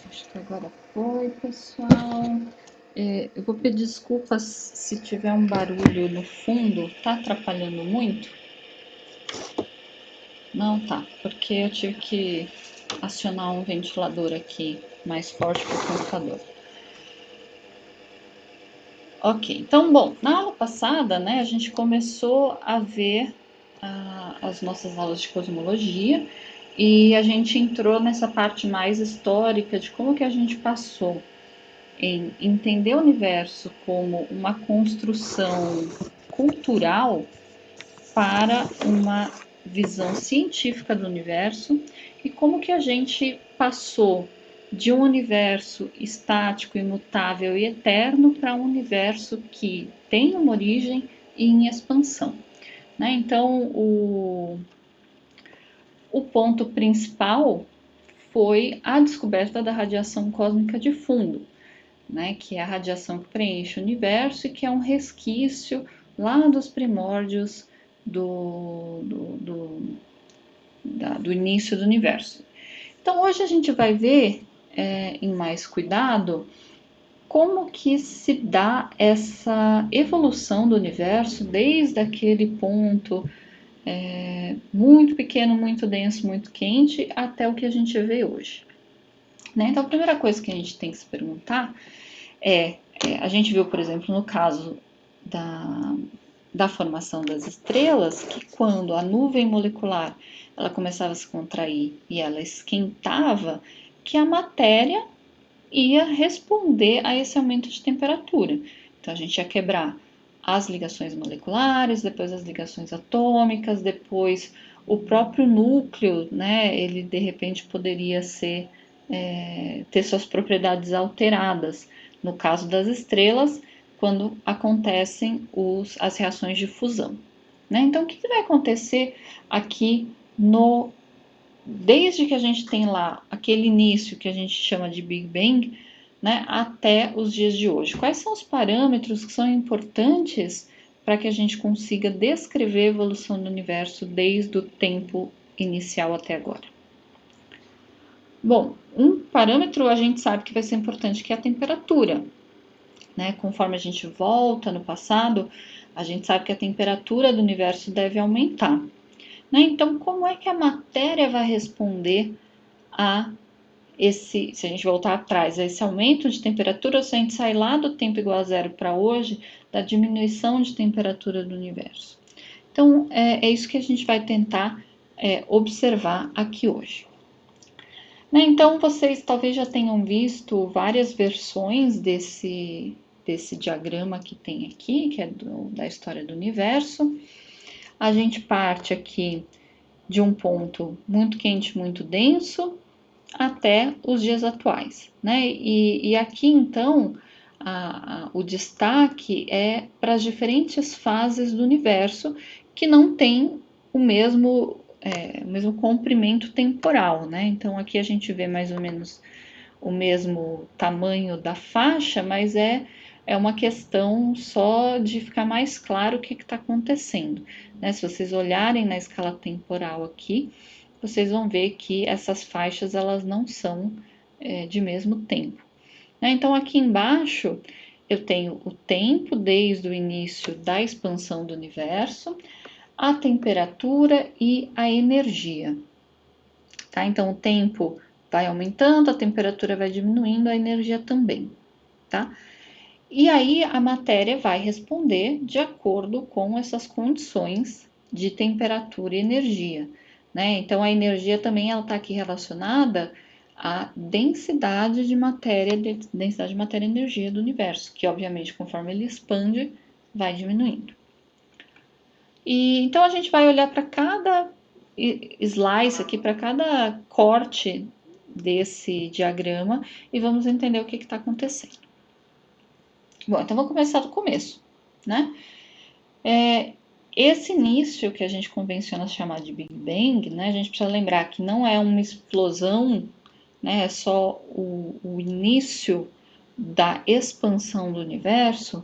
Acho que agora foi, pessoal. Eu vou pedir desculpas se tiver um barulho no fundo. Tá atrapalhando muito? Não tá, porque eu tive que acionar um ventilador aqui mais forte para o computador. Ok, então, bom, na aula passada, né, a gente começou a ver as nossas aulas de cosmologia e a gente entrou nessa parte mais histórica de como que a gente passou em entender o universo como uma construção cultural para uma visão científica do universo e como que a gente passou de um universo estático, imutável e eterno para um universo que tem uma origem e em expansão. Né? Então, o ponto principal foi a descoberta da radiação cósmica de fundo, né, que é a radiação que preenche o universo e que é um resquício lá dos primórdios do início do universo. Então hoje a gente vai ver em mais cuidado como que se dá essa evolução do universo desde aquele ponto muito pequeno, muito denso, muito quente, até o que a gente vê hoje. Né? Então a primeira coisa que a gente tem que se perguntar a gente viu, por exemplo, no caso da formação das estrelas, que quando a nuvem molecular ela começava a se contrair e ela esquentava, que a matéria ia responder a esse aumento de temperatura. Então a gente ia quebrar as ligações moleculares, depois as ligações atômicas, depois o próprio núcleo, né? Ele de repente poderia ter suas propriedades alteradas. No caso das estrelas, quando acontecem as reações de fusão. Né? Então, o que vai acontecer aqui desde que a gente tem lá aquele início que a gente chama de Big Bang, né, até os dias de hoje? Quais são os parâmetros que são importantes para que a gente consiga descrever a evolução do universo desde o tempo inicial até agora? Bom, um parâmetro a gente sabe que vai ser importante, que é a temperatura. Né? Conforme a gente volta no passado, a gente sabe que a temperatura do universo deve aumentar. Né? Então, como é que a matéria vai responder a se a gente voltar atrás, a esse aumento de temperatura, ou se a gente sai lá do tempo igual a zero para hoje, da diminuição de temperatura do universo? Então, é isso que a gente vai tentar observar aqui hoje. Né? Então, vocês talvez já tenham visto várias versões desse diagrama que tem aqui, que é da história do universo. A gente parte aqui de um ponto muito quente, muito denso, até os dias atuais. Né? E aqui, então, o destaque é para as diferentes fases do universo que não tem o mesmo comprimento temporal, né? Então aqui a gente vê mais ou menos o mesmo tamanho da faixa, mas é uma questão só de ficar mais claro o que está acontecendo. Né? Se vocês olharem na escala temporal aqui, vocês vão ver que essas faixas elas não são de mesmo tempo. Né? Então aqui embaixo eu tenho o tempo desde o início da expansão do universo, a temperatura e a energia. Tá? Então o tempo vai aumentando, a temperatura vai diminuindo, a energia também. Tá? E aí a matéria vai responder de acordo com essas condições de temperatura e energia. Né? Então a energia também está aqui relacionada à densidade de matéria e energia do universo, que obviamente conforme ele expande, vai diminuindo. E então a gente vai olhar para cada slice aqui, para cada corte desse diagrama e vamos entender o que está acontecendo. Bom, então vamos começar do começo, né? Esse início que a gente convenciona chamar de Big Bang, né? A gente precisa lembrar que não é uma explosão, né? É só o início da expansão do universo.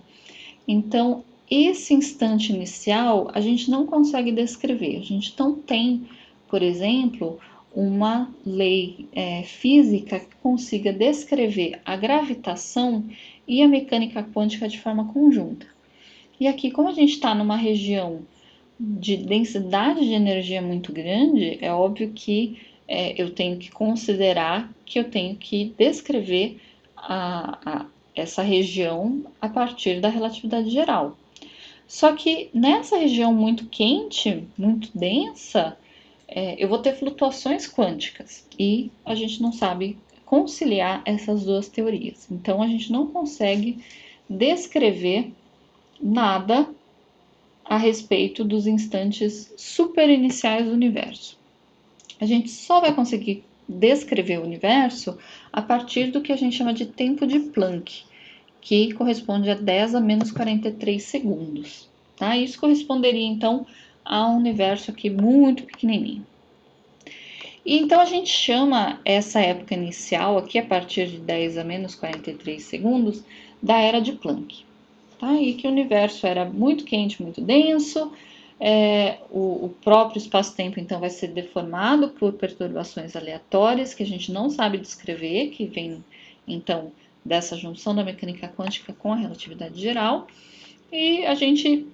Então, esse instante inicial a gente não consegue descrever. A gente não tem, por exemplo, uma lei física que consiga descrever a gravitação e a mecânica quântica de forma conjunta. E aqui, como a gente está numa região de densidade de energia muito grande, é óbvio que eu tenho que considerar que eu tenho que descrever essa região a partir da relatividade geral. Só que nessa região muito quente, muito densa, eu vou ter flutuações quânticas e a gente não sabe conciliar essas duas teorias. Então a gente não consegue descrever nada a respeito dos instantes superiniciais do universo. A gente só vai conseguir descrever o universo a partir do que a gente chama de tempo de Planck, que corresponde a 10 a menos 43 segundos. Tá? Isso corresponderia, então, a um universo aqui muito pequenininho. E então a gente chama essa época inicial, aqui a partir de 10 a menos 43 segundos, da Era de Planck. Tá? E que o universo era muito quente, muito denso, o próprio espaço-tempo então vai ser deformado por perturbações aleatórias que a gente não sabe descrever, que vem então dessa junção da mecânica quântica com a relatividade geral, e a gente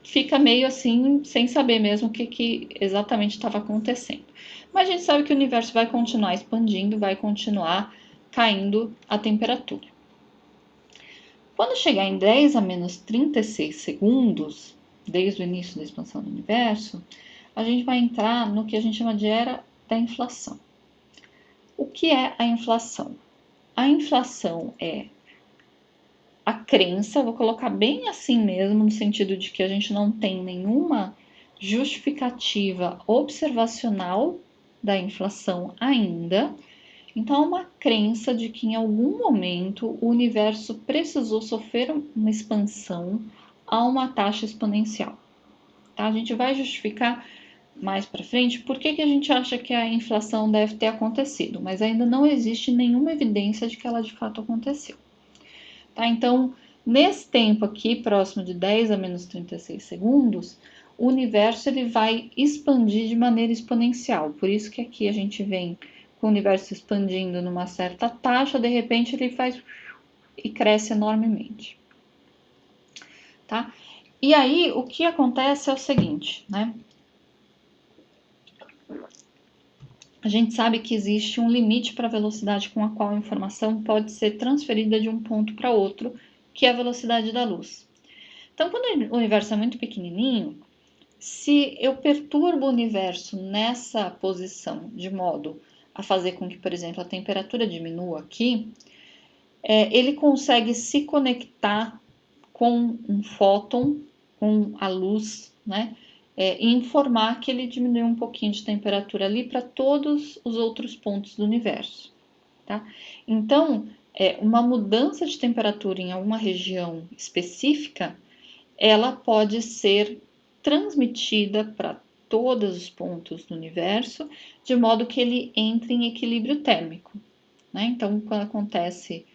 fica meio assim, sem saber mesmo o que exatamente estava acontecendo. Mas a gente sabe que o universo vai continuar expandindo, vai continuar caindo a temperatura. Quando chegar em 10 a menos 36 segundos, desde o início da expansão do universo, a gente vai entrar no que a gente chama de era da inflação. O que é a inflação? A inflação é a crença, vou colocar bem assim mesmo, no sentido de que a gente não tem nenhuma justificativa observacional da inflação ainda. Então, é uma crença de que em algum momento o universo precisou sofrer uma expansão a uma taxa exponencial. Tá? A gente vai justificar mais para frente por que a gente acha que a inflação deve ter acontecido, mas ainda não existe nenhuma evidência de que ela de fato aconteceu. Tá? Então, nesse tempo aqui, próximo de 10 a menos 36 segundos, o universo ele vai expandir de maneira exponencial. Por isso que aqui a gente vem com o universo expandindo numa certa taxa, de repente ele faz e cresce enormemente. Tá? E aí, o que acontece é o seguinte, né? A gente sabe que existe um limite para a velocidade com a qual a informação pode ser transferida de um ponto para outro, que é a velocidade da luz. Então, quando o universo é muito pequenininho, se eu perturbo o universo nessa posição de modo a fazer com que, por exemplo, a temperatura diminua aqui, ele consegue se conectar com um fóton, com a luz, né? E informar que ele diminuiu um pouquinho de temperatura ali para todos os outros pontos do universo. Tá? Então, uma mudança de temperatura em alguma região específica, ela pode ser transmitida para todos os pontos do universo, de modo que ele entre em equilíbrio térmico. Né? Então, quando acontece,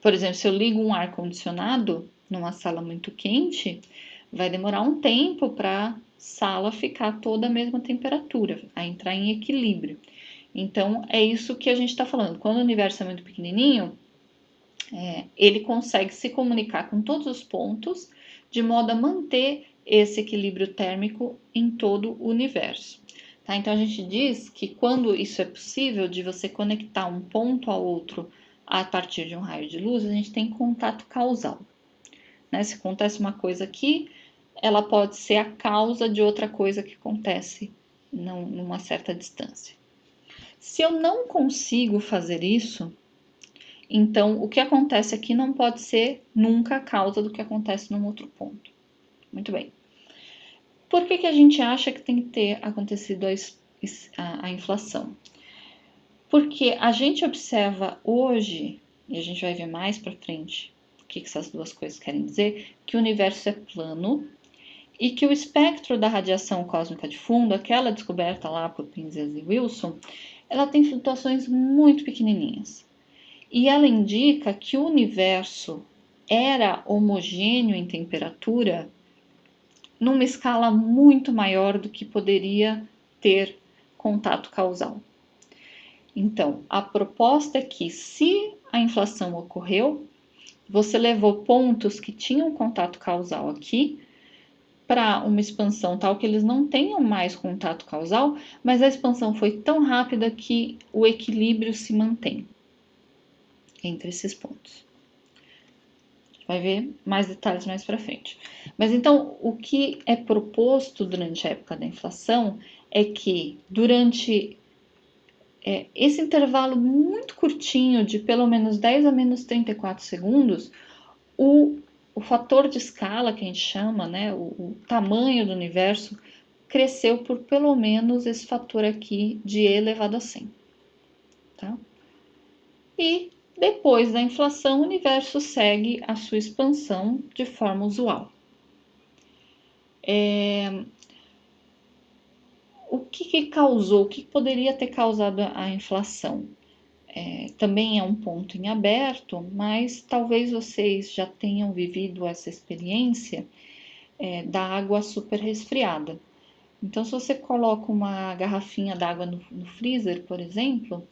por exemplo, se eu ligo um ar-condicionado numa sala muito quente, vai demorar um tempo para a sala ficar toda a mesma temperatura, a entrar em equilíbrio. Então, é isso que a gente está falando. Quando o universo é muito pequenininho, ele consegue se comunicar com todos os pontos, de modo a manter esse equilíbrio térmico em todo o universo. Tá? Então, a gente diz que quando isso é possível, de você conectar um ponto ao outro a partir de um raio de luz, a gente tem contato causal. Né? Se acontece uma coisa aqui, ela pode ser a causa de outra coisa que acontece numa certa distância. Se eu não consigo fazer isso, então o que acontece aqui não pode ser nunca a causa do que acontece num outro ponto. Muito bem. Por que a gente acha que tem que ter acontecido a inflação? Porque a gente observa hoje, e a gente vai ver mais para frente o que essas duas coisas querem dizer, que o universo é plano e que o espectro da radiação cósmica de fundo, aquela descoberta lá por Penzias e Wilson, ela tem flutuações muito pequenininhas. E ela indica que o universo era homogêneo em temperatura numa escala muito maior do que poderia ter contato causal. Então, a proposta é que, se a inflação ocorreu, você levou pontos que tinham contato causal aqui para uma expansão tal que eles não tenham mais contato causal, mas a expansão foi tão rápida que o equilíbrio se mantém entre esses pontos. Vai ver mais detalhes mais para frente. Mas então, o que é proposto durante a época da inflação é que durante esse intervalo muito curtinho de pelo menos 10 a menos 34 segundos, o fator de escala que a gente chama, né, o tamanho do universo, cresceu por pelo menos esse fator aqui de E elevado a 100. Tá? E depois da inflação, o universo segue a sua expansão de forma usual. O que causou, o que poderia ter causado a inflação? Também é um ponto em aberto, mas talvez vocês já tenham vivido essa experiência da água super resfriada. Então, se você coloca uma garrafinha d'água no freezer, por exemplo,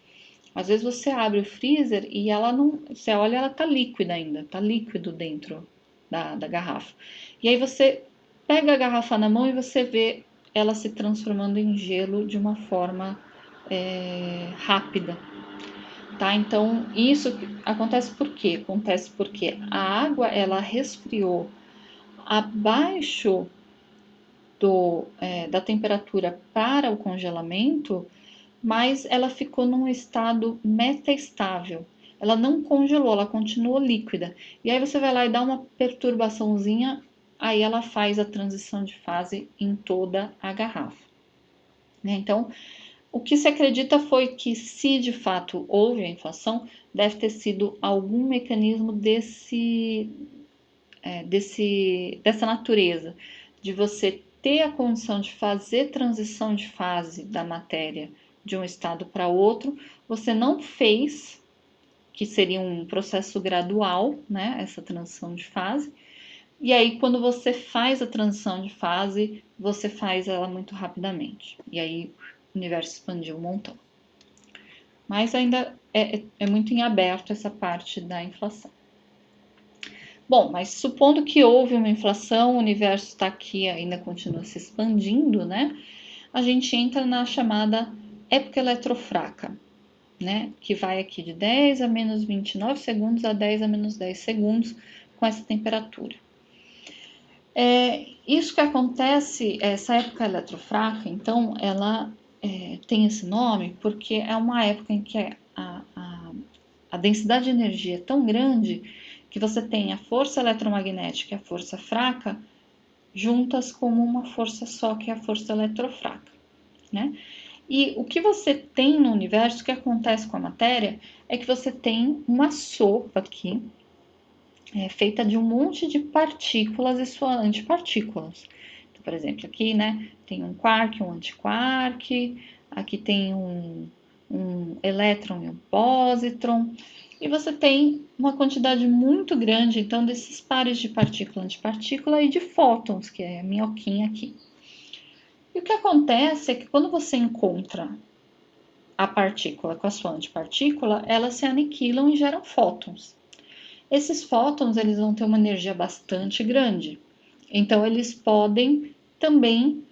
às vezes você abre o freezer e ela não. Você olha, ela tá líquida ainda, tá líquido dentro da garrafa. E aí você pega a garrafa na mão e você vê ela se transformando em gelo de uma forma rápida. Tá? Então, isso acontece por quê? Acontece porque a água ela resfriou abaixo da temperatura para o congelamento, mas ela ficou num estado metaestável. Ela não congelou, ela continuou líquida. E aí você vai lá e dá uma perturbaçãozinha, aí ela faz a transição de fase em toda a garrafa. Né? Então, o que se acredita foi que, se de fato houve a inflação, deve ter sido algum mecanismo dessa natureza, de você ter a condição de fazer transição de fase da matéria de um estado para outro, você não fez, que seria um processo gradual, né, essa transição de fase, e aí quando você faz a transição de fase, você faz ela muito rapidamente, e aí o universo expandiu um montão. Mas ainda é muito em aberto essa parte da inflação. Bom, mas supondo que houve uma inflação, o universo está aqui, ainda continua se expandindo, né? A gente entra na chamada época eletrofraca, né? Que vai aqui de 10 a menos 29 segundos a 10 a menos 10 segundos com essa temperatura. Isso que acontece, essa época eletrofraca, então, ela tem esse nome porque é uma época em que a densidade de energia é tão grande que você tem a força eletromagnética e a força fraca juntas como uma força só, que é a força eletrofraca, né? E o que você tem no universo, o que acontece com a matéria, é que você tem uma sopa aqui, feita de um monte de partículas e suas antipartículas. Então, por exemplo, aqui, né, tem um quark, um antiquark, aqui tem um elétron e um positron, e você tem uma quantidade muito grande, então, desses pares de partícula, antipartícula e de fótons, que é a minhoquinha aqui. E o que acontece é que quando você encontra a partícula com a sua antipartícula, elas se aniquilam e geram fótons. Esses fótons, eles vão ter uma energia bastante grande, então eles podem também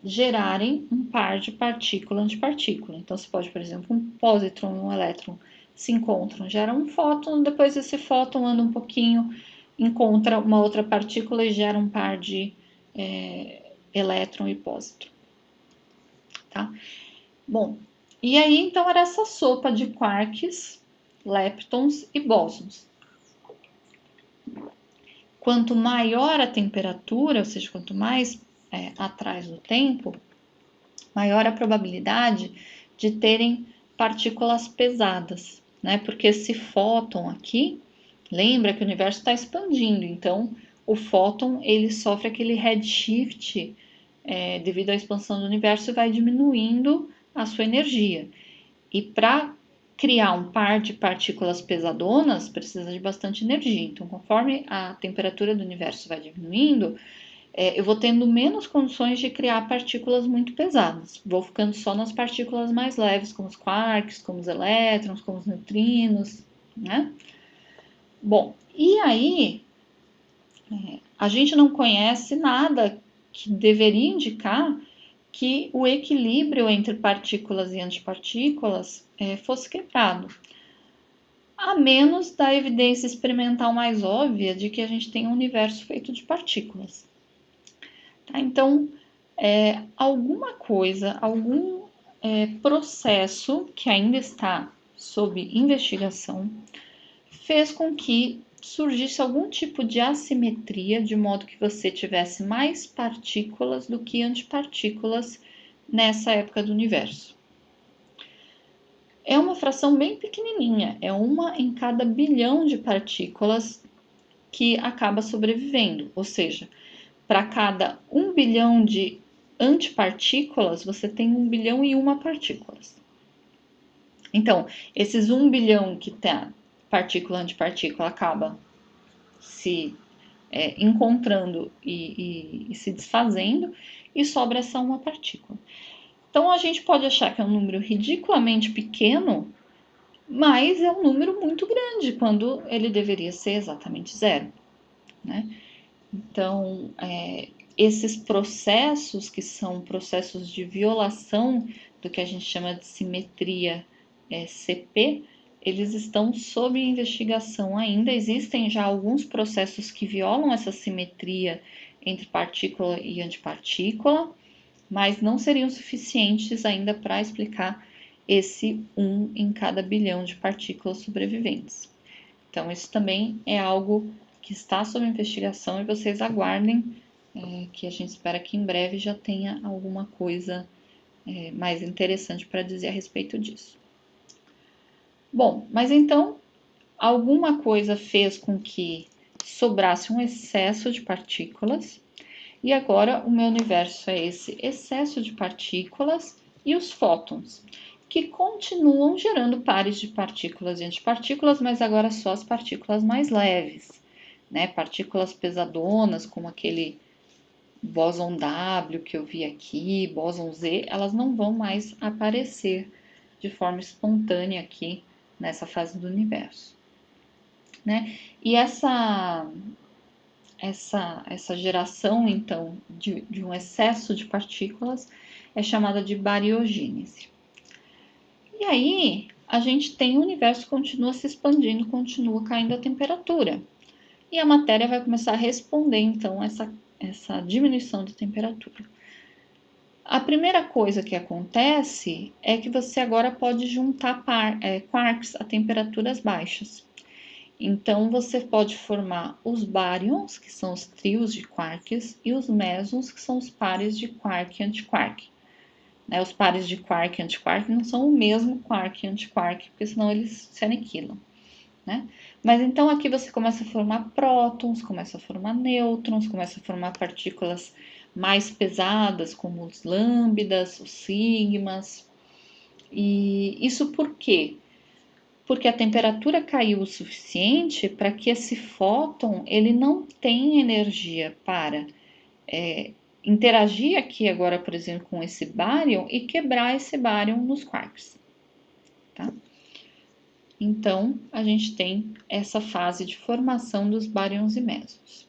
gerarem um par de partícula-antipartícula. Então, você pode, por exemplo, um pósitron e um elétron se encontram, geram um fóton, depois esse fóton anda um pouquinho, encontra uma outra partícula e gera um par de elétron e pósitron. Tá? Bom, e aí então era essa sopa de quarks, leptons e bósons. Quanto maior a temperatura, ou seja, quanto mais atrás do tempo, maior a probabilidade de terem partículas pesadas, né? Porque esse fóton aqui, lembra que o universo está expandindo, então o fóton ele sofre aquele redshift devido à expansão do universo e vai diminuindo a sua energia. E para criar um par de partículas pesadonas precisa de bastante energia. Então, conforme a temperatura do universo vai diminuindo, eu vou tendo menos condições de criar partículas muito pesadas. Vou ficando só nas partículas mais leves, como os quarks, como os elétrons, como os neutrinos, né? Bom, e aí a gente não conhece nada que deveria indicar que o equilíbrio entre partículas e antipartículas fosse quebrado, a menos da evidência experimental mais óbvia de que a gente tem um universo feito de partículas. Tá? Então, alguma coisa, algum processo que ainda está sob investigação fez com que surgisse algum tipo de assimetria, de modo que você tivesse mais partículas do que antipartículas nessa época do universo. É uma fração bem pequenininha, é uma em cada bilhão de partículas que acaba sobrevivendo, ou seja, para cada 1 bilhão de antipartículas, você tem 1 bilhão e uma partículas. Então, esses 1 bilhão que tem partícula-antipartícula acaba se encontrando e se desfazendo, e sobra essa uma partícula. Então, a gente pode achar que é um número ridiculamente pequeno, mas é um número muito grande, quando ele deveria ser exatamente zero, né? Então, esses processos, que são processos de violação do que a gente chama de simetria CP, eles estão sob investigação ainda. Existem já alguns processos que violam essa simetria entre partícula e antipartícula, mas não seriam suficientes ainda para explicar esse 1 em cada bilhão de partículas sobreviventes. Então, isso também é algo que está sob investigação, e vocês aguardem, que a gente espera que em breve já tenha alguma coisa mais interessante para dizer a respeito disso. Bom, mas então, alguma coisa fez com que sobrasse um excesso de partículas, e agora o meu universo é esse excesso de partículas e os fótons, que continuam gerando pares de partículas e antipartículas, mas agora só as partículas mais leves, né? Partículas pesadonas, como aquele bóson W que eu vi aqui, bóson Z, elas não vão mais aparecer de forma espontânea aqui nessa fase do universo, né? E essa geração, então, de um excesso de partículas é chamada de bariogênese. E aí, a gente tem o universo que continua se expandindo, continua caindo a temperatura. E a matéria vai começar a responder, então, essa diminuição de temperatura. A primeira coisa que acontece é que você agora pode juntar quarks a temperaturas baixas. Então, você pode formar os baryons, que são os trios de quarks, e os mesons, que são os pares de quark e antiquark. Né? Os pares de quark e antiquark não são o mesmo quark e antiquark, porque senão eles se aniquilam. Né? Mas então aqui você começa a formar prótons, começa a formar nêutrons, começa a formar partículas mais pesadas, como os lambdas, os sigmas. E isso por quê? Porque a temperatura caiu o suficiente para que esse fóton ele não tenha energia para interagir aqui agora, por exemplo, com esse bárion e quebrar esse bárion nos quarks. Tá? Então, a gente tem essa fase de formação dos baryons e mesons.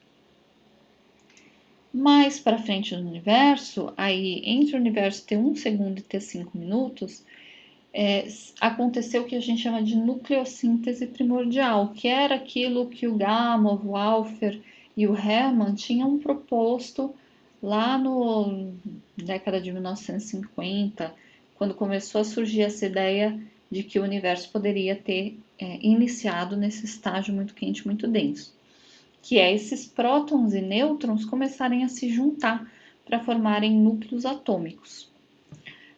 Mais para frente no universo, aí entre o universo ter 1 segundo e ter 5 minutos, aconteceu o que a gente chama de nucleossíntese primordial, que era aquilo que o Gamow, o Alpher e o Hermann tinham proposto lá na década de 1950, quando começou a surgir essa ideia de que o universo poderia ter iniciado nesse estágio muito quente, muito denso, que é esses prótons e nêutrons começarem a se juntar para formarem núcleos atômicos.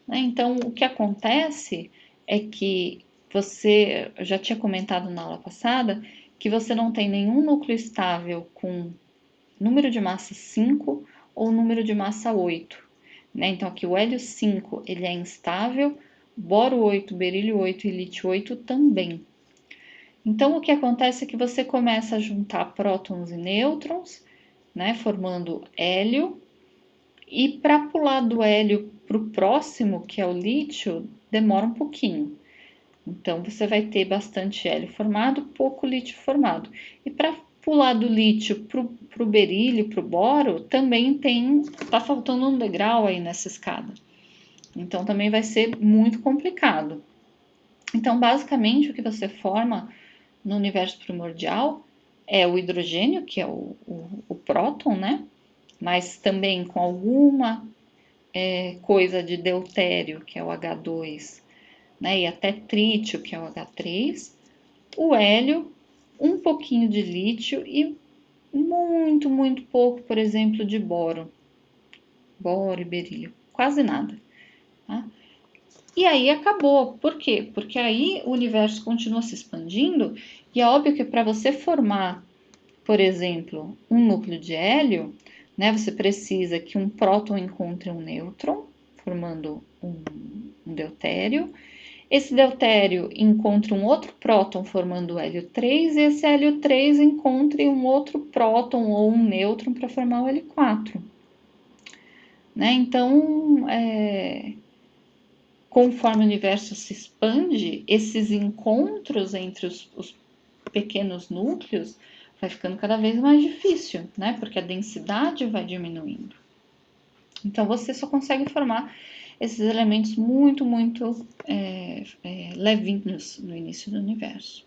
Então, o que acontece é que você, eu já tinha comentado na aula passada, que você não tem nenhum núcleo estável com número de massa 5 ou número de massa 8. Né? Então, aqui o hélio 5 ele é instável, boro 8, berílio 8 e lítio 8 também. Então, o que acontece é que você começa a juntar prótons e nêutrons, né, formando hélio, e para pular do hélio para o próximo, que é o lítio, demora um pouquinho. Então, você vai ter bastante hélio formado, pouco lítio formado. E para pular do lítio para o berílio, para o boro, também tá faltando um degrau aí nessa escada. Então, também vai ser muito complicado. Então, basicamente, o que você forma no universo primordial é o hidrogênio, que é o próton, né? Mas também com alguma coisa de deutério, que é o H2, né? E até trítio, que é o H3, o hélio, um pouquinho de lítio e muito, muito pouco, por exemplo, de boro e berílio, quase nada. Tá? E aí acabou. Por quê? Porque aí o universo continua se expandindo e é óbvio que para você formar, por exemplo, um núcleo de hélio, né, você precisa que um próton encontre um nêutron, formando um deutério. Esse deutério encontre um outro próton, formando o hélio 3, e esse hélio 3 encontre um outro próton ou um nêutron para formar o hélio 4. Né? Então, conforme o universo se expande, esses encontros entre os pequenos núcleos vai ficando cada vez mais difícil, né? Porque a densidade vai diminuindo. Então, você só consegue formar esses elementos muito, muito levinhos no início do universo.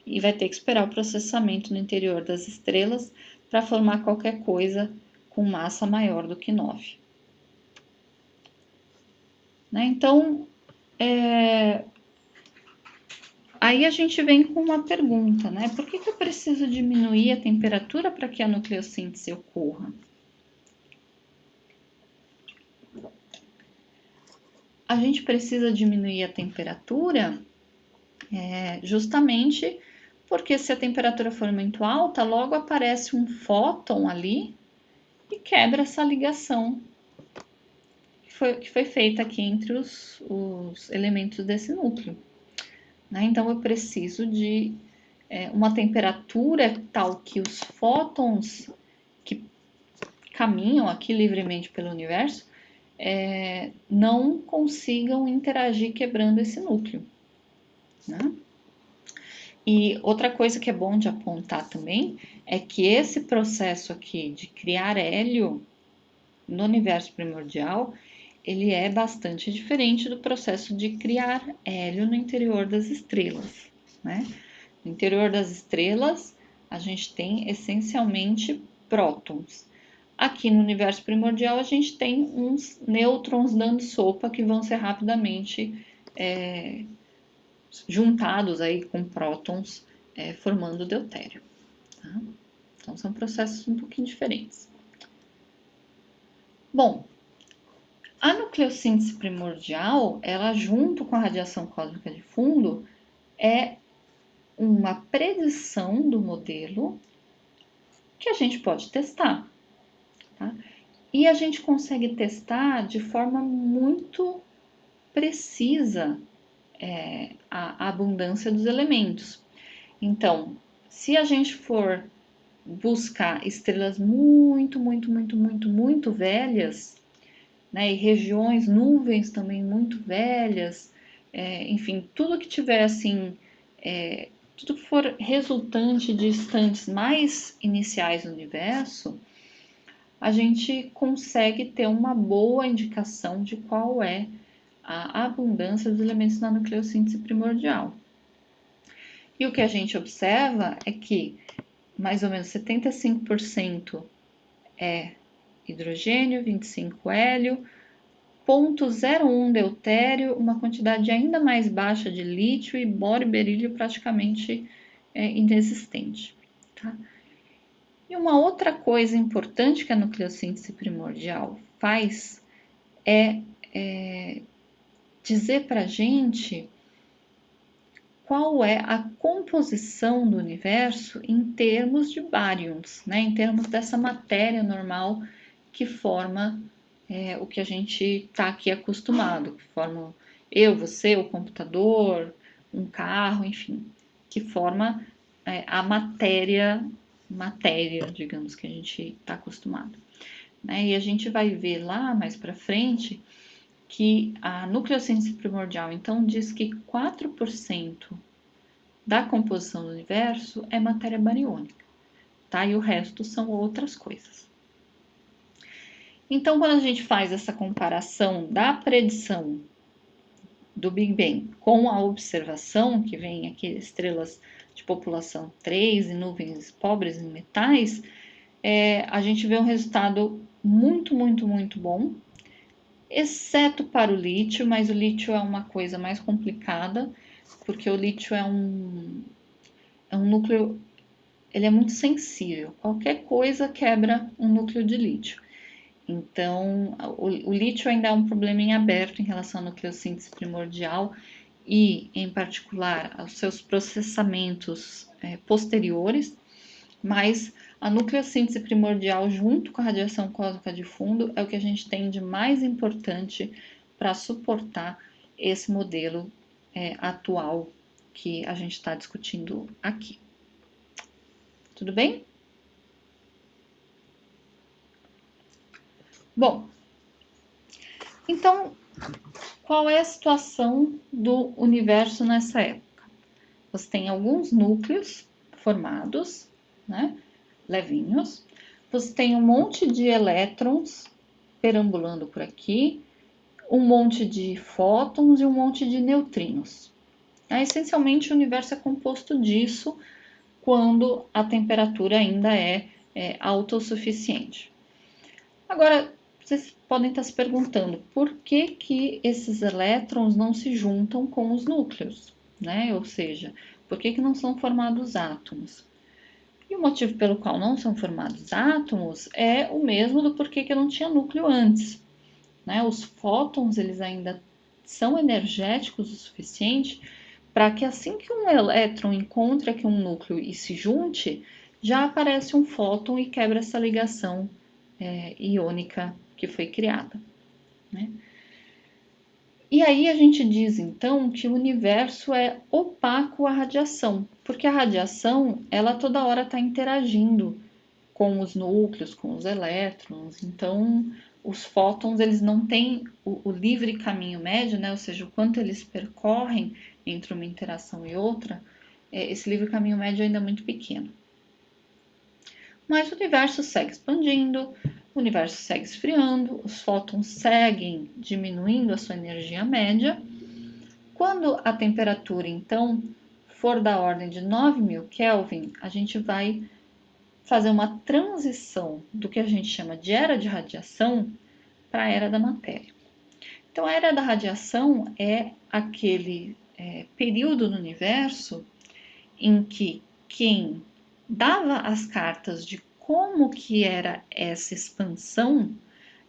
E vai ter que esperar o processamento no interior das estrelas para formar qualquer coisa com massa maior do que 9. Né? Então, aí a gente vem com uma pergunta, né? Por que eu preciso diminuir a temperatura para que a nucleossíntese ocorra? A gente precisa diminuir a temperatura justamente porque se a temperatura for muito alta, logo aparece um fóton ali e quebra essa ligação que foi feita aqui entre os elementos desse núcleo. Né? Então, eu preciso de uma temperatura tal que os fótons que caminham aqui livremente pelo universo não consigam interagir quebrando esse núcleo. Né? E outra coisa que é bom de apontar também é que esse processo aqui de criar hélio no universo primordial, ele é bastante diferente do processo de criar hélio no interior das estrelas, né? No interior das estrelas, a gente tem essencialmente prótons. Aqui no universo primordial, a gente tem uns nêutrons dando sopa que vão ser rapidamente juntados aí com prótons, formando deutério. Tá? Então, são processos um pouquinho diferentes. Bom, a nucleossíntese primordial, ela junto com a radiação cósmica de fundo, é uma predição do modelo que a gente pode testar. Tá? E a gente consegue testar de forma muito precisa a abundância dos elementos. Então, se a gente for buscar estrelas muito, muito, muito, muito, muito velhas, né, e regiões, nuvens também muito velhas, enfim, tudo que tiver assim, tudo que for resultante de instantes mais iniciais do universo, a gente consegue ter uma boa indicação de qual é a abundância dos elementos na nucleossíntese primordial. E o que a gente observa é que mais ou menos 75% é hidrogênio, 25 hélio, 0,01 deutério, uma quantidade ainda mais baixa de lítio e boro e berílio praticamente inexistente. Tá? E uma outra coisa importante que a nucleossíntese primordial faz é dizer para a gente qual é a composição do universo em termos de baryons, né? Em termos dessa matéria normal que forma o que a gente está aqui acostumado, que forma eu, você, o computador, um carro, enfim, que forma a matéria matéria, digamos, que a gente está acostumado. Né? E a gente vai ver lá mais para frente que a nucleossíntese primordial, então, diz que 4% da composição do universo é matéria bariônica, tá? E o resto são outras coisas. Então, quando a gente faz essa comparação da predição do Big Bang com a observação, que vem aqui estrelas de população 3 e nuvens pobres em metais, a gente vê um resultado muito, muito, muito bom, exceto para o lítio, mas o lítio é uma coisa mais complicada, porque o lítio é um núcleo, ele é muito sensível, qualquer coisa quebra um núcleo de lítio. Então, o lítio ainda é um problema em aberto em relação à nucleossíntese primordial e, em particular, aos seus processamentos posteriores, mas a nucleossíntese primordial, junto com a radiação cósmica de fundo, é o que a gente tem de mais importante para suportar esse modelo atual que a gente está discutindo aqui. Tudo bem? Bom, então, qual é a situação do universo nessa época? Você tem alguns núcleos formados, né, levinhos. Você tem um monte de elétrons perambulando por aqui, um monte de fótons e um monte de neutrinos. Essencialmente, o universo é composto disso quando a temperatura ainda é autossuficiente. Agora, vocês podem estar se perguntando por que esses elétrons não se juntam com os núcleos, né? Ou seja, por que não são formados átomos? E o motivo pelo qual não são formados átomos é o mesmo do porquê que não tinha núcleo antes, né? Os fótons, eles ainda são energéticos o suficiente para que assim que um elétron encontre aqui um núcleo e se junte, já aparece um fóton e quebra essa ligação iônica que foi criada, né? E aí a gente diz então que o universo é opaco à radiação, porque a radiação ela toda hora está interagindo com os núcleos, com os elétrons. Então os fótons eles não têm o livre caminho médio, né? Ou seja, o quanto eles percorrem entre uma interação e outra, esse livre caminho médio ainda é muito pequeno. Mas o universo segue expandindo, o universo segue esfriando, os fótons seguem diminuindo a sua energia média. Quando a temperatura, então, for da ordem de 9.000 Kelvin, a gente vai fazer uma transição do que a gente chama de era de radiação para a era da matéria. Então, a era da radiação é aquele período no universo em que quem dava as cartas de como que era essa expansão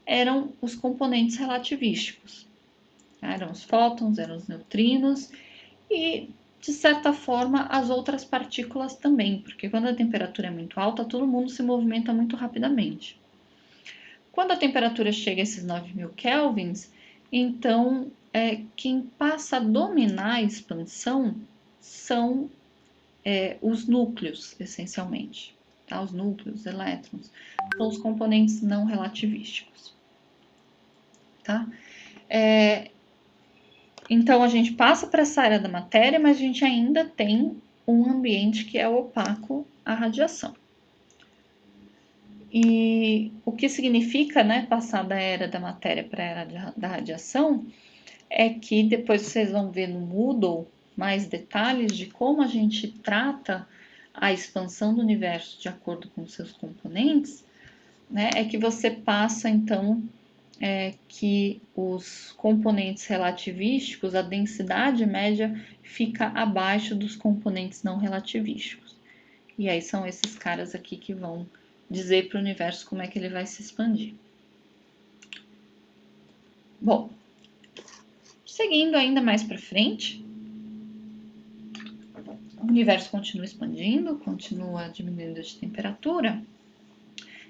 eram os componentes relativísticos. Eram os fótons, eram os neutrinos e, de certa forma, as outras partículas também, porque quando a temperatura é muito alta, todo mundo se movimenta muito rapidamente. Quando a temperatura chega a esses 9.000 kelvins, então quem passa a dominar a expansão são os núcleos, essencialmente. Tá? Os núcleos, os elétrons, são os componentes não relativísticos. Tá? Então, a gente passa para essa era da matéria, mas a gente ainda tem um ambiente que é opaco à radiação. E o que significa, né, passar da era da matéria para a era da radiação é que depois vocês vão ver no Moodle mais detalhes de como a gente trata a expansão do universo de acordo com seus componentes, né? É que você passa então que os componentes relativísticos, a densidade média fica abaixo dos componentes não relativísticos. E aí são esses caras aqui que vão dizer para o universo como é que ele vai se expandir. Bom, seguindo ainda mais para frente, o universo continua expandindo, continua diminuindo de temperatura.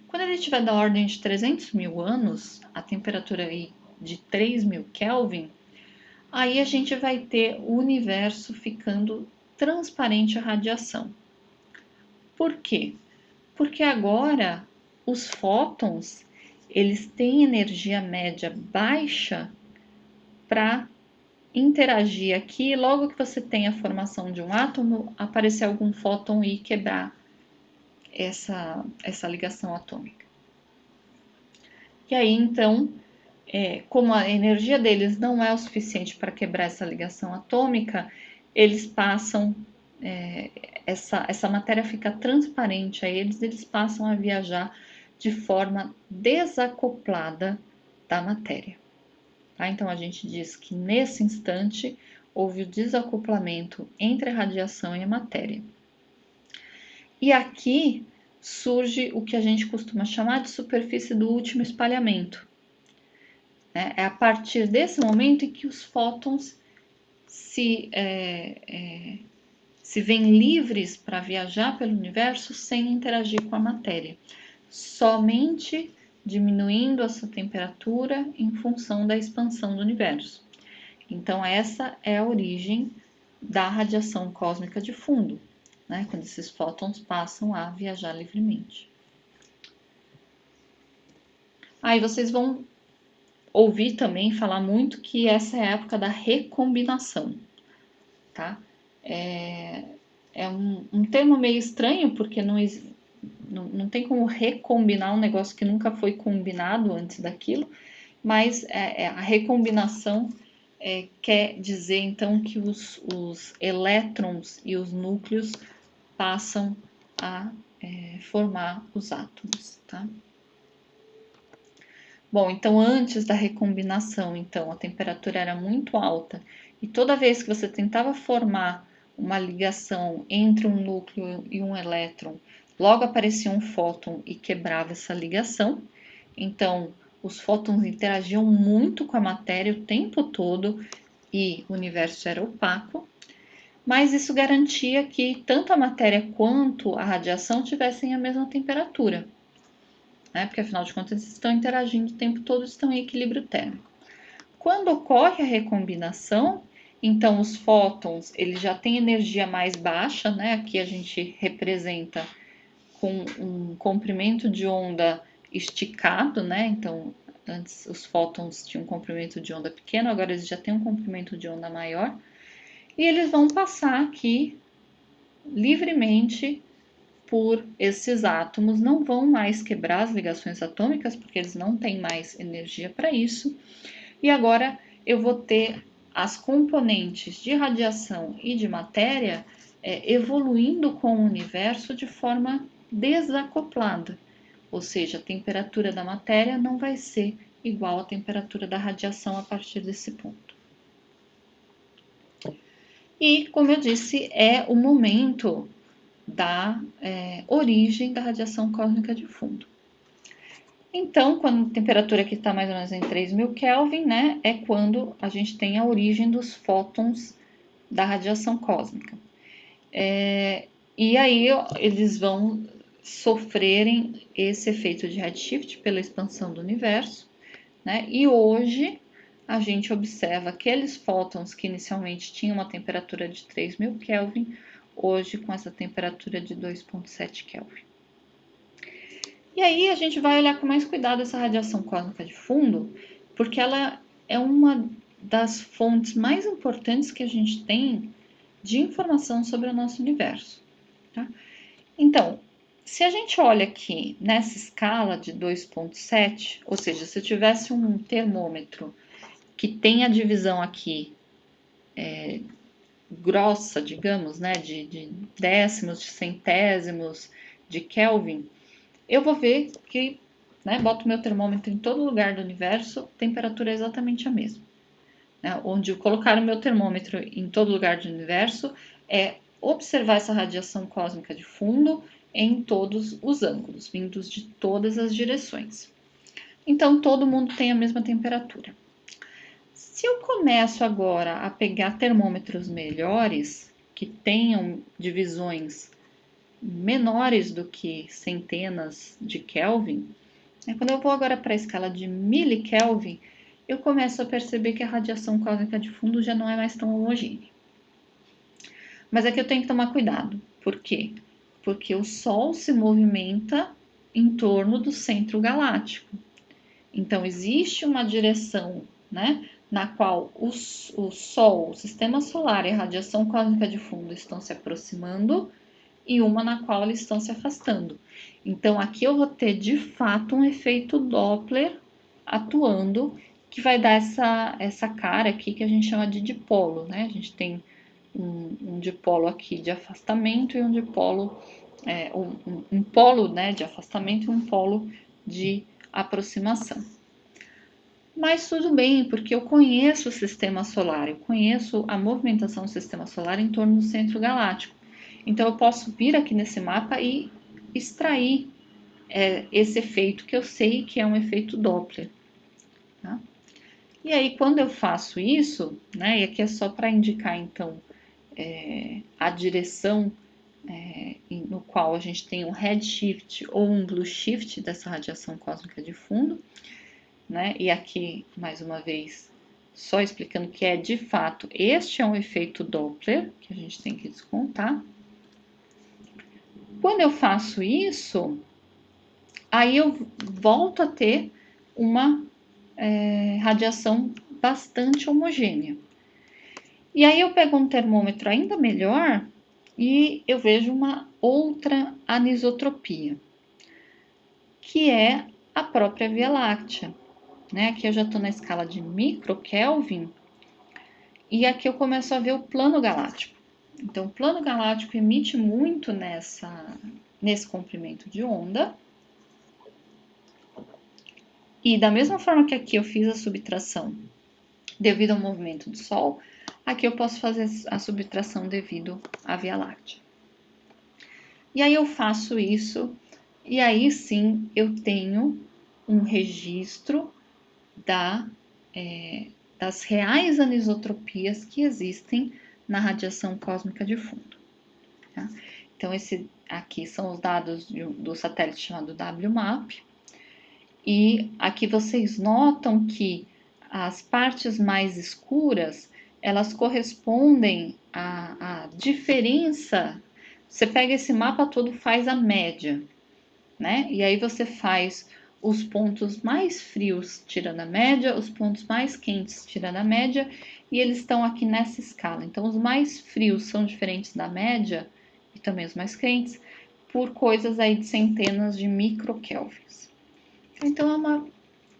Quando ele estiver da ordem de 300.000 anos, a temperatura aí de 3.000 Kelvin, aí a gente vai ter o universo ficando transparente à radiação. Por quê? Porque agora os fótons, eles têm energia média baixa para interagir aqui. Logo que você tem a formação de um átomo, aparecer algum fóton e quebrar essa ligação atômica. E aí, então, como a energia deles não é o suficiente para quebrar essa ligação atômica, eles passam, essa matéria fica transparente a eles passam a viajar de forma desacoplada da matéria. Tá? Então, a gente diz que nesse instante houve o desacoplamento entre a radiação e a matéria. E aqui surge o que a gente costuma chamar de superfície do último espalhamento. É a partir desse momento em que os fótons se veem livres para viajar pelo universo sem interagir com a matéria, somente diminuindo a sua temperatura em função da expansão do universo. Então, essa é a origem da radiação cósmica de fundo, né? Quando esses fótons passam a viajar livremente. Aí vocês vão ouvir também falar muito que essa é a época da recombinação, tá? É um termo meio estranho, porque não tem como recombinar um negócio que nunca foi combinado antes daquilo, mas a recombinação quer dizer, então, que os elétrons e os núcleos passam a formar os átomos, tá? Bom, então antes da recombinação, então, a temperatura era muito alta e toda vez que você tentava formar uma ligação entre um núcleo e um elétron, logo aparecia um fóton e quebrava essa ligação. Então, os fótons interagiam muito com a matéria o tempo todo e o universo era opaco, mas isso garantia que tanto a matéria quanto a radiação tivessem a mesma temperatura, né? Porque afinal de contas eles estão interagindo o tempo todo, estão em equilíbrio térmico. Quando ocorre a recombinação, então os fótons eles já têm energia mais baixa, né? Aqui a gente representa com um comprimento de onda esticado, né? Então antes os fótons tinham um comprimento de onda pequeno, agora eles já têm um comprimento de onda maior. E eles vão passar aqui livremente por esses átomos, não vão mais quebrar as ligações atômicas, porque eles não têm mais energia para isso. E agora eu vou ter as componentes de radiação e de matéria evoluindo com o universo de forma desacoplada, ou seja, a temperatura da matéria não vai ser igual à temperatura da radiação a partir desse ponto. E, como eu disse, é o momento da origem da radiação cósmica de fundo. Então, quando a temperatura aqui está mais ou menos em 3000 Kelvin, né, é quando a gente tem a origem dos fótons da radiação cósmica. E aí eles vão sofrerem esse efeito de redshift pela expansão do universo, né? E hoje a gente observa aqueles fótons que inicialmente tinham uma temperatura de 3000 Kelvin, hoje com essa temperatura de 2,7 Kelvin. E aí a gente vai olhar com mais cuidado essa radiação cósmica de fundo, porque ela é uma das fontes mais importantes que a gente tem de informação sobre o nosso universo. Tá? Então, se a gente olha aqui nessa escala de 2,7, ou seja, se eu tivesse um termômetro que tem a divisão aqui grossa, digamos, né, de décimos, de centésimos, de Kelvin, eu vou ver que, né, boto meu termômetro em todo lugar do universo, a temperatura é exatamente a mesma. Né? Onde eu colocar o meu termômetro em todo lugar do universo é observar essa radiação cósmica de fundo em todos os ângulos, vindos de todas as direções. Então, todo mundo tem a mesma temperatura. Se eu começo agora a pegar termômetros melhores, que tenham divisões menores do que centenas de Kelvin, quando eu vou agora para a escala de milikelvin, eu começo a perceber que a radiação cósmica de fundo já não é mais tão homogênea. Mas aqui eu tenho que tomar cuidado. Por quê? Porque o Sol se movimenta em torno do centro galáctico. Então, existe uma direção, né, na qual o Sol, o sistema solar e a radiação cósmica de fundo estão se aproximando e uma na qual eles estão se afastando. Então, aqui eu vou ter de fato um efeito Doppler atuando, que vai dar essa cara aqui que a gente chama de dipolo, né? A gente tem um dipolo aqui de afastamento e um dipolo, um polo, né, de afastamento e um polo de aproximação. Mas tudo bem, porque eu conheço o sistema solar, eu conheço a movimentação do sistema solar em torno do centro galáctico. Então eu posso vir aqui nesse mapa e extrair esse efeito que eu sei que é um efeito Doppler. Tá? E aí, quando eu faço isso, né, e aqui é só para indicar então a direção no qual a gente tem um redshift ou um blueshift dessa radiação cósmica de fundo, né? E aqui, mais uma vez, só explicando que é de fato, este é um efeito Doppler, que a gente tem que descontar. Quando eu faço isso, aí eu volto a ter uma radiação bastante homogênea. E aí eu pego um termômetro ainda melhor e eu vejo uma outra anisotropia, que é a própria Via Láctea. Né? Aqui eu já estou na escala de microkelvin e aqui eu começo a ver o plano galáctico. Então, o plano galáctico emite muito nesse comprimento de onda. E da mesma forma que aqui eu fiz a subtração devido ao movimento do Sol, aqui eu posso fazer a subtração devido à Via Láctea. E aí eu faço isso, e aí sim eu tenho um registro das reais anisotropias que existem na radiação cósmica de fundo. Tá? Então, esse aqui são os dados do satélite chamado WMAP, e aqui vocês notam que as partes mais escuras, elas correspondem à diferença. Você pega esse mapa todo, faz a média, né? E aí você faz os pontos mais frios tirando a média, os pontos mais quentes tirando a média, e eles estão aqui nessa escala. Então, os mais frios são diferentes da média, e também os mais quentes, por coisas aí de centenas de microkelvins. Então, é uma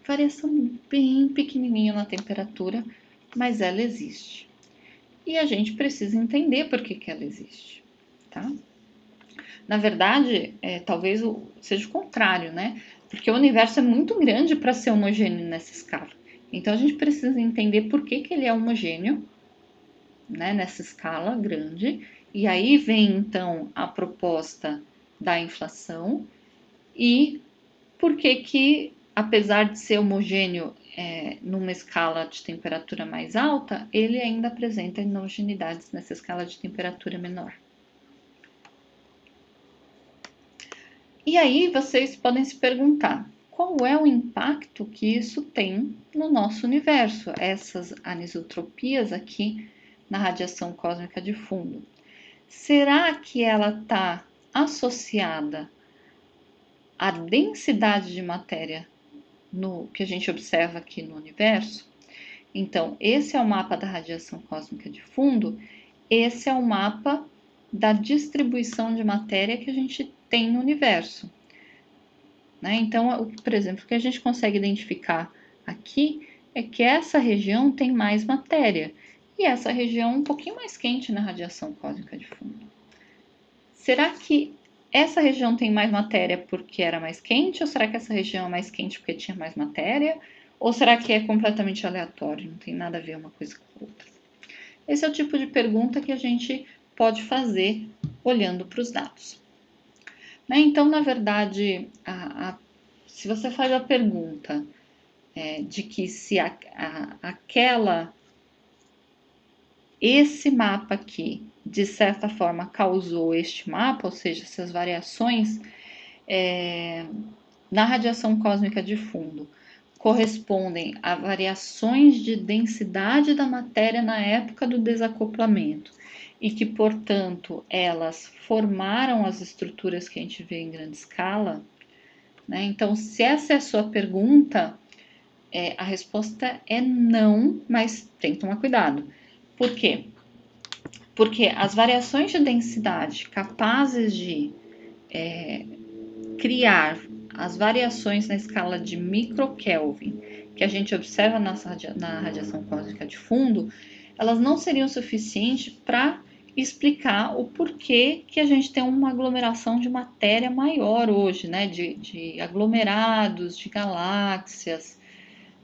variação bem pequenininha na temperatura, mas ela existe. E a gente precisa entender por que ela existe, tá? Na verdade, talvez seja o contrário, né? Porque o universo é muito grande para ser homogêneo nessa escala. Então, a gente precisa entender por que ele é homogêneo, né, nessa escala grande. E aí vem, então, a proposta da inflação e por que, apesar de ser homogêneo numa escala de temperatura mais alta, ele ainda apresenta homogeneidades nessa escala de temperatura menor. E aí vocês podem se perguntar, qual é o impacto que isso tem no nosso universo, essas anisotropias aqui na radiação cósmica de fundo? Será que ela está associada à densidade de matéria que a gente observa aqui no universo? Então, esse é o mapa da radiação cósmica de fundo, esse é o mapa da distribuição de matéria que a gente tem no universo. Né? Então, por exemplo, o que a gente consegue identificar aqui é que essa região tem mais matéria e essa região um pouquinho mais quente na radiação cósmica de fundo. Será que essa região tem mais matéria porque era mais quente, ou será que essa região é mais quente porque tinha mais matéria? Ou será que é completamente aleatório, não tem nada a ver uma coisa com a outra? Esse é o tipo de pergunta que a gente pode fazer olhando para os dados. Né? Então, na verdade, se você faz a pergunta de que se esse mapa aqui, de certa forma, causou este mapa, ou seja, essas variações na radiação cósmica de fundo, correspondem a variações de densidade da matéria na época do desacoplamento e que, portanto, elas formaram as estruturas que a gente vê em grande escala, né? Então, se essa é a sua pergunta, a resposta é não, mas tem que tomar cuidado. Por quê? Porque as variações de densidade capazes de criar as variações na escala de microkelvin que a gente observa na radiação cósmica de fundo, elas não seriam suficientes para explicar o porquê que a gente tem uma aglomeração de matéria maior hoje, né? De aglomerados, de galáxias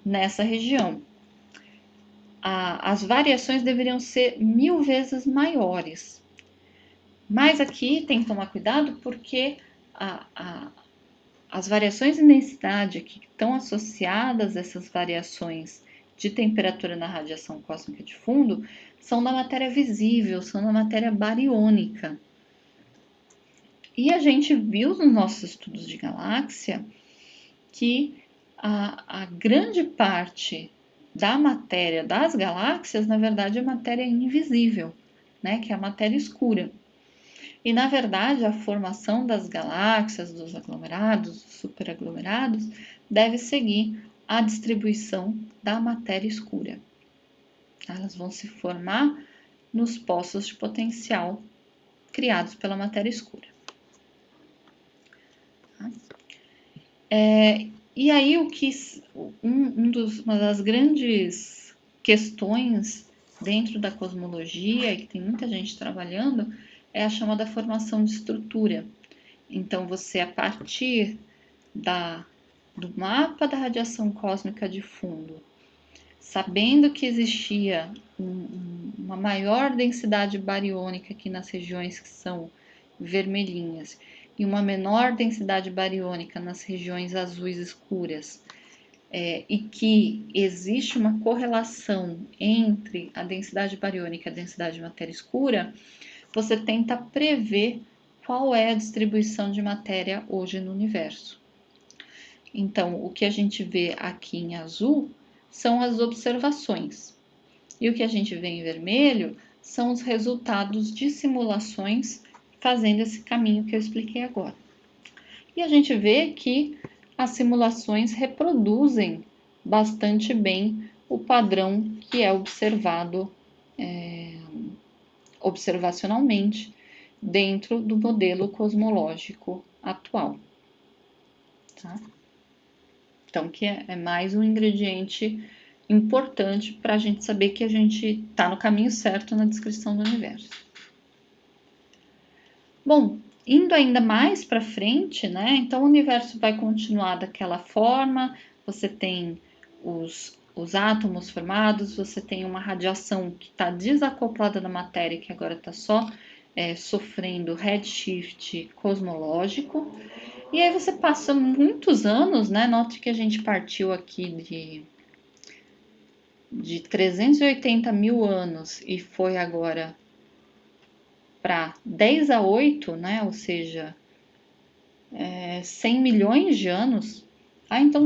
nessa região. As variações deveriam ser 1000 vezes maiores. Mas aqui tem que tomar cuidado porque as variações em densidade que estão associadas a essas variações de temperatura na radiação cósmica de fundo são da matéria visível, são da matéria bariônica. E a gente viu nos nossos estudos de galáxia que a grande parte da matéria das galáxias, na verdade, é matéria invisível, né? Que é a matéria escura. E, na verdade, a formação das galáxias, dos aglomerados, dos superaglomerados, deve seguir a distribuição da matéria escura. Elas vão se formar nos poços de potencial criados pela matéria escura. E aí, uma das grandes questões dentro da cosmologia, e que tem muita gente trabalhando, é a chamada formação de estrutura. Então, você, a partir do mapa da radiação cósmica de fundo, sabendo que existia uma maior densidade bariônica aqui nas regiões que são vermelhinhas e uma menor densidade bariônica nas regiões azuis escuras, e que existe uma correlação entre a densidade bariônica e a densidade de matéria escura, você tenta prever qual é a distribuição de matéria hoje no universo. Então, o que a gente vê aqui em azul são as observações. E o que a gente vê em vermelho são os resultados de simulações fazendo esse caminho que eu expliquei agora. E a gente vê que as simulações reproduzem bastante bem o padrão que é observado observacionalmente dentro do modelo cosmológico atual. Tá? Então, que é mais um ingrediente importante para a gente saber que a gente está no caminho certo na descrição do universo. Bom, indo ainda mais para frente, né? Então, o universo vai continuar daquela forma, você tem os átomos formados, você tem uma radiação que está desacoplada da matéria, que agora está só sofrendo redshift cosmológico. E aí você passa muitos anos, né? Note que a gente partiu aqui de 380 mil anos e foi agora para 10 a 8, né? Ou seja, 100 milhões de anos. Então,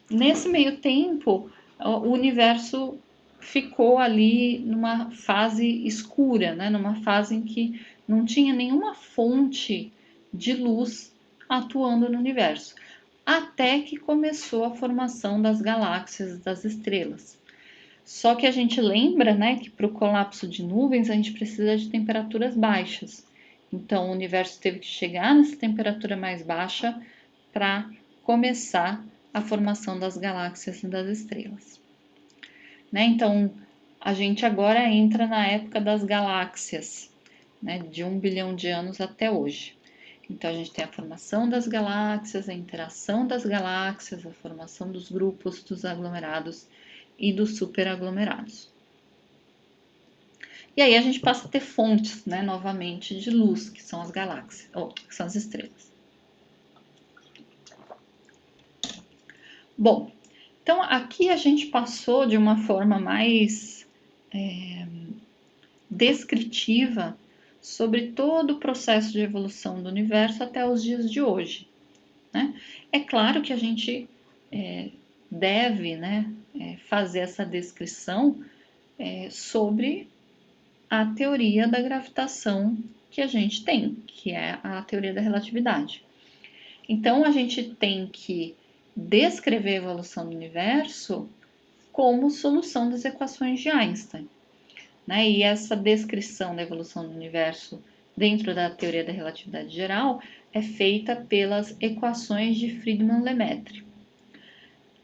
nesse meio tempo, o universo ficou ali numa fase escura, né? Numa fase em que não tinha nenhuma fonte de luz atuando no universo, até que começou a formação das galáxias, das estrelas. Só que a gente lembra, né, que para o colapso de nuvens a gente precisa de temperaturas baixas. Então, o universo teve que chegar nessa temperatura mais baixa para começar a formação das galáxias e das estrelas. Né? Então, a gente agora entra na época das galáxias, né, de 1 bilhão de anos até hoje. Então, a gente tem a formação das galáxias, a interação das galáxias, a formação dos grupos, dos aglomerados e dos superaglomerados. E aí a gente passa a ter fontes, né, novamente, de luz, que são as galáxias, que são as estrelas. Bom, então aqui a gente passou de uma forma mais descritiva sobre todo o processo de evolução do universo até os dias de hoje, né? É claro que a gente deve, né, fazer essa descrição sobre a teoria da gravitação que a gente tem, que é a teoria da relatividade. Então, a gente tem que descrever a evolução do universo como solução das equações de Einstein, né? E essa descrição da evolução do universo dentro da teoria da relatividade geral é feita pelas equações de Friedmann-Lemaitre.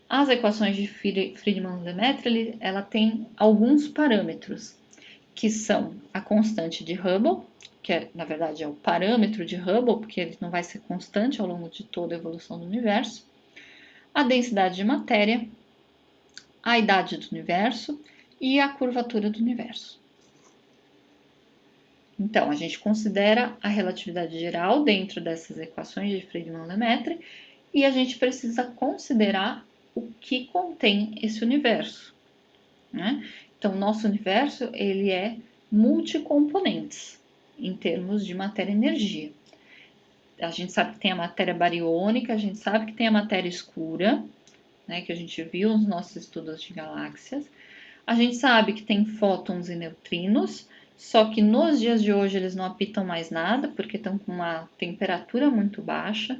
As equações de Friedmann-Lemaitre, ela tem alguns parâmetros, que são a constante de Hubble, que na verdade é o parâmetro de Hubble, porque ele não vai ser constante ao longo de toda a evolução do universo, a densidade de matéria, a idade do universo e a curvatura do universo. Então, a gente considera a relatividade geral dentro dessas equações de Friedmann-Lemaitre e a gente precisa considerar o que contém esse universo, né? Então, nosso universo ele é multicomponentes em termos de matéria e energia. A gente sabe que tem a matéria bariônica, a gente sabe que tem a matéria escura, né, que a gente viu nos nossos estudos de galáxias. A gente sabe que tem fótons e neutrinos, só que nos dias de hoje eles não apitam mais nada, porque estão com uma temperatura muito baixa.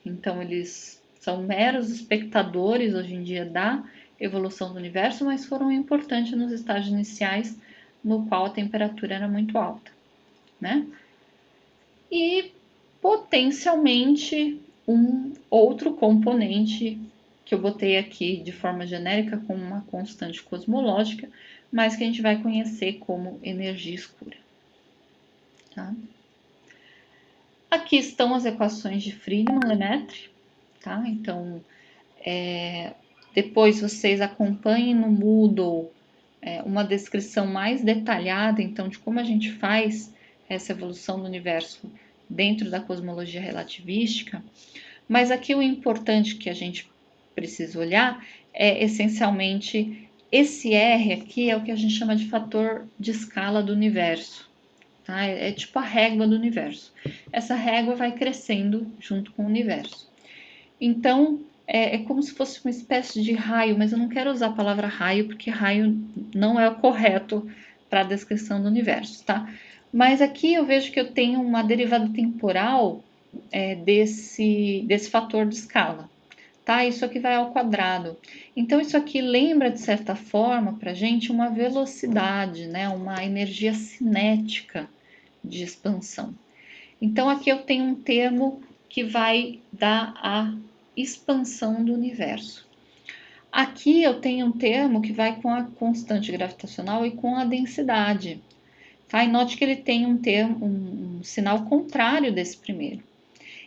Então, eles são meros espectadores hoje em dia da evolução do universo, mas foram importantes nos estágios iniciais, no qual a temperatura era muito alta, né? E potencialmente um outro componente que eu botei aqui de forma genérica como uma constante cosmológica, mas que a gente vai conhecer como energia escura. Tá? Aqui estão as equações de Friedmann-Lemaitre, tá? Então, depois vocês acompanhem no Moodle uma descrição mais detalhada, então, de como a gente faz essa evolução do universo dentro da cosmologia relativística. Mas aqui o importante que a gente precisa olhar é essencialmente esse R aqui é o que a gente chama de fator de escala do universo. Tá? É tipo a régua do universo. Essa régua vai crescendo junto com o universo. Então, é como se fosse uma espécie de raio, mas eu não quero usar a palavra raio, porque raio não é o correto para a descrição do universo, tá? Mas aqui eu vejo que eu tenho uma derivada temporal desse fator de escala, tá? Isso aqui vai ao quadrado. Então, isso aqui lembra, de certa forma, para a gente uma velocidade, né? Uma energia cinética de expansão. Então, aqui eu tenho um termo que vai dar a expansão do universo. Aqui eu tenho um termo que vai com a constante gravitacional e com a densidade. Tá? E note que ele tem um termo, um sinal contrário desse primeiro.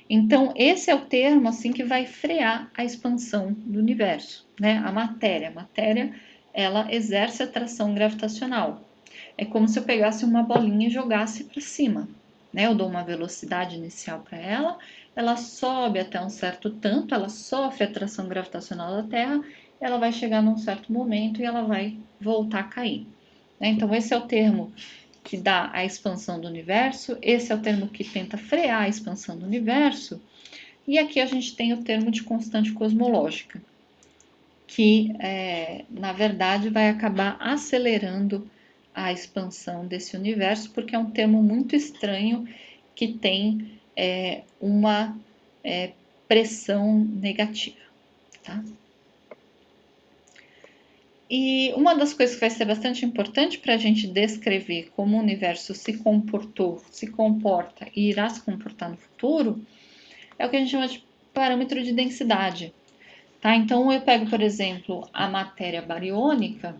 Então, esse é o termo assim que vai frear a expansão do universo, né? A matéria, ela exerce atração gravitacional. É como se eu pegasse uma bolinha e jogasse para cima, né? Eu dou uma velocidade inicial para ela, ela sobe até um certo tanto, ela sofre atração gravitacional da Terra, ela vai chegar num certo momento e ela vai voltar a cair, né? Então, esse é o termo que dá a expansão do universo, esse é o termo que tenta frear a expansão do universo, e aqui a gente tem o termo de constante cosmológica, que na verdade vai acabar acelerando a expansão desse universo, porque é um termo muito estranho que tem uma pressão negativa, tá? E uma das coisas que vai ser bastante importante para a gente descrever como o universo se comportou, se comporta e irá se comportar no futuro é o que a gente chama de parâmetro de densidade. Tá? Então, eu pego, por exemplo, a matéria bariônica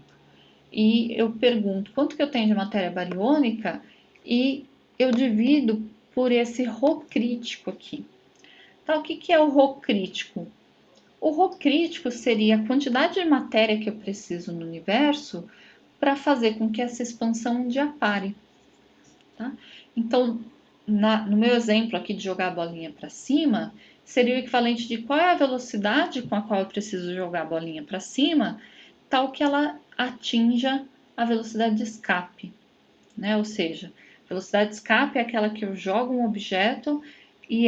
e eu pergunto quanto que eu tenho de matéria bariônica e eu divido por esse Rho crítico aqui. Tá? O que é o Rho crítico? O Rho crítico seria a quantidade de matéria que eu preciso no universo para fazer com que essa expansão um dia pare. Tá? Então, no meu exemplo aqui de jogar a bolinha para cima, seria o equivalente de qual é a velocidade com a qual eu preciso jogar a bolinha para cima, tal que ela atinja a velocidade de escape. Né? Ou seja, velocidade de escape é aquela que eu jogo um objeto e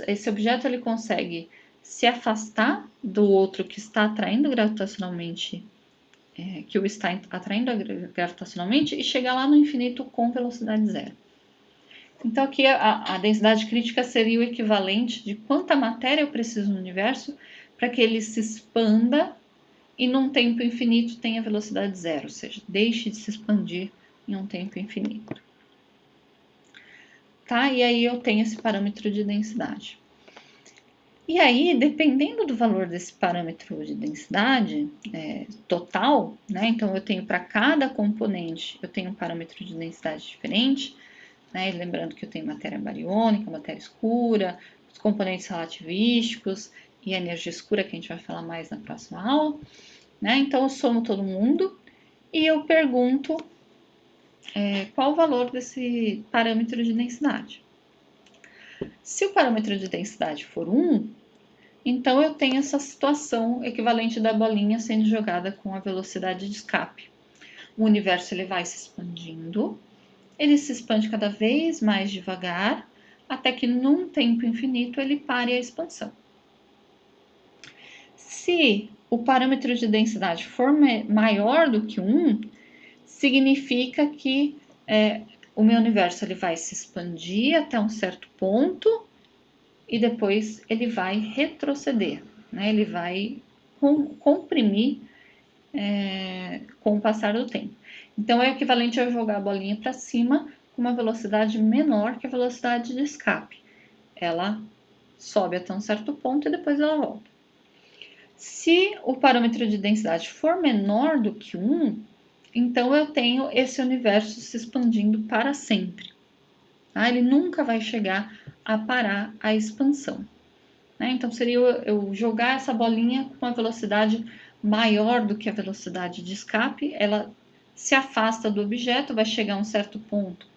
esse objeto ele consegue se afastar do outro que está atraindo gravitacionalmente, que o está atraindo gravitacionalmente, e chegar lá no infinito com velocidade zero. Então, aqui a densidade crítica seria o equivalente de quanta matéria eu preciso no universo para que ele se expanda e num tempo infinito tenha velocidade zero, ou seja, deixe de se expandir em um tempo infinito. Tá? E aí eu tenho esse parâmetro de densidade. E aí, dependendo do valor desse parâmetro de densidade total, né? Então eu tenho para cada componente, eu tenho um parâmetro de densidade diferente, né? Lembrando que eu tenho matéria bariônica, matéria escura, os componentes relativísticos e a energia escura, que a gente vai falar mais na próxima aula, né? Então eu somo todo mundo e eu pergunto qual o valor desse parâmetro de densidade. Se o parâmetro de densidade for 1, então eu tenho essa situação equivalente da bolinha sendo jogada com a velocidade de escape. O universo ele vai se expandindo, ele se expande cada vez mais devagar, até que num tempo infinito ele pare a expansão. Se o parâmetro de densidade for maior do que 1, significa que o meu universo ele vai se expandir até um certo ponto e depois ele vai retroceder, né? Ele vai comprimir com o passar do tempo. Então é equivalente a jogar a bolinha para cima com uma velocidade menor que a velocidade de escape. Ela sobe até um certo ponto e depois ela volta. Se o parâmetro de densidade for menor do que 1, então eu tenho esse universo se expandindo para sempre. Tá? Ele nunca vai chegar a parar a expansão. Né? Então seria eu jogar essa bolinha com uma velocidade maior do que a velocidade de escape, ela se afasta do objeto, vai chegar a um certo ponto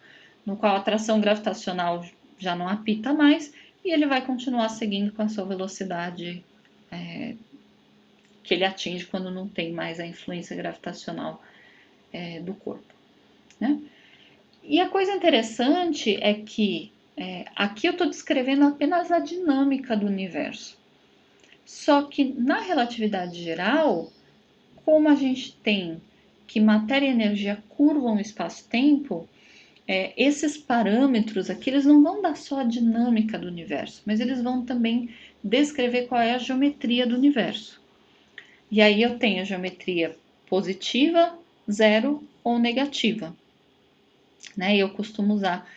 no qual a atração gravitacional já não apita mais e ele vai continuar seguindo com a sua velocidade que ele atinge quando não tem mais a influência gravitacional do corpo. Né? E a coisa interessante é que aqui eu estou descrevendo apenas a dinâmica do universo. Só que na relatividade geral, como a gente tem que matéria e energia curvam o espaço-tempo, esses parâmetros aqui eles não vão dar só a dinâmica do universo, mas eles vão também descrever qual é a geometria do universo. E aí eu tenho a geometria positiva, zero ou negativa. Né? E eu costumo usar,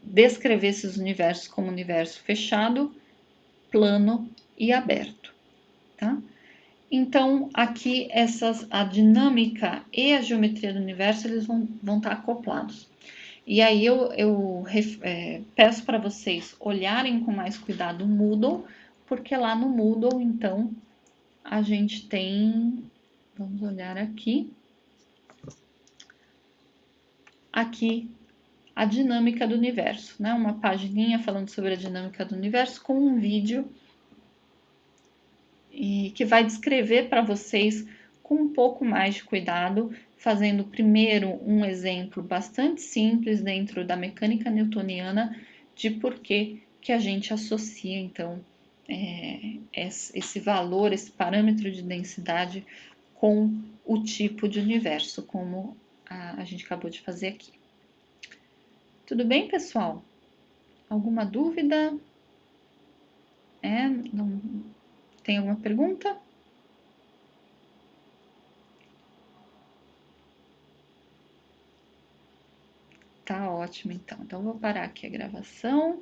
descrever esses universos como universo fechado, plano e aberto. Tá? Então, aqui a dinâmica e a geometria do universo eles vão estar acoplados. E aí eu peço para vocês olharem com mais cuidado o Moodle, porque lá no Moodle, então, a gente tem, vamos olhar aqui a dinâmica do universo, né? Uma pagininha falando sobre a dinâmica do universo com um vídeo e que vai descrever para vocês com um pouco mais de cuidado, fazendo primeiro um exemplo bastante simples dentro da mecânica newtoniana de por que a gente associa então esse valor, esse parâmetro de densidade com o tipo de universo, como a gente acabou de fazer aqui. Tudo bem, pessoal? Alguma dúvida? Não tem alguma pergunta? Tá ótimo, então. Então, vou parar aqui a gravação.